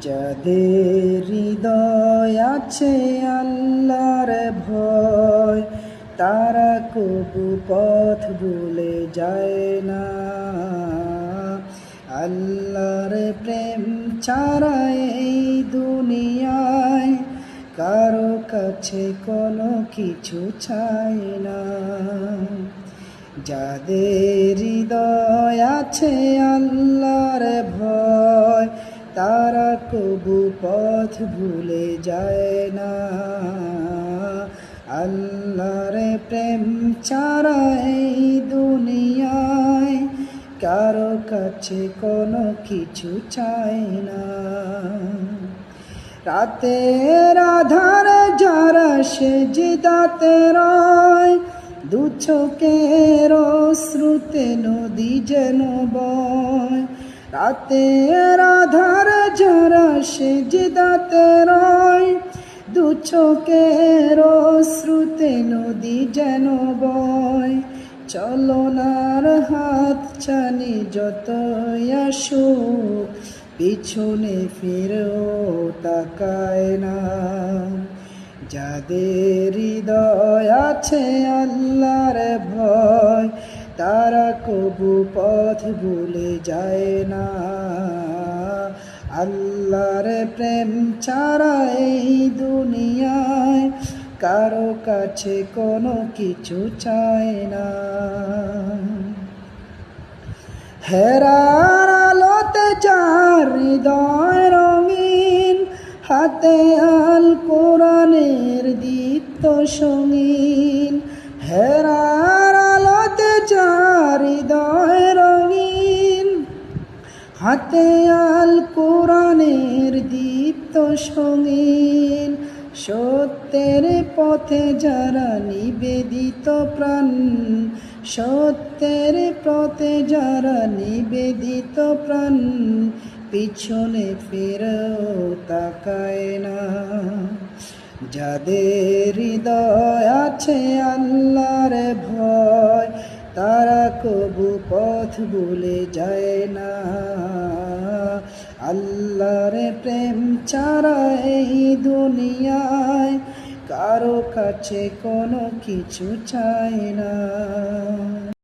যাদের হৃদয় আছে আল্লাহর ভয়, তারা কবু পথ ভুলে যায় না। আল্লাহর প্রেম ছাড়া এই দুনিয়ায় কারো কাছে কোনো কিছু চাই না। যাদের হৃদয় আছে আল্লাহর ভয়, তারা কবু পথ ভুলে যায় না। আল্লাহর প্রেম ছাড়া এই দুনিয়ায় কারো কাছে কোনো কিছু চাই না। রাতের আধারে যারা সেজদাতে রয়, দু চোখের অশ্রুতে নদী যেন বয়। রাতের আধারে যারা সেজদাতে রয়, দু চোখের অশ্রুতে নদী যেন বয়। চলনার হাত ছানি যতই আসুক, পিছনে ফিরেও তাকায় না। যাদের হৃদয় আছে আল্লাহর ভয়, তারা কবু পথ ভুলে যায় না। আল্লাহর প্রেম ছাড়া এই দুনিয়ায় কারো কাছে কোনো কিছু চায় না। হেরার আলোতে যার হৃদয় রঙিন, হাতে আল কোরআনের দীপ্ত সঙ্গীন। হেরার আলোতে যার হৃদয় রঙিন, হাতে আল কোরআনের দীপ্ত সঙ্গীন। সত্যের পথে যারা নিবেদিত প্রাণ, সত্যের পথে যারা নিবেদিত প্রাণ, পিছনে ফিরেও তাকায় না। যাদের হৃদয় আছে আল্লাহর ভয়, তারা কবু পথ ভুলে যায় না। আল্লাহর প্রেম ছাড়া এই দুনিয়ায় কারো কাছে কোনো কিছু চায় না।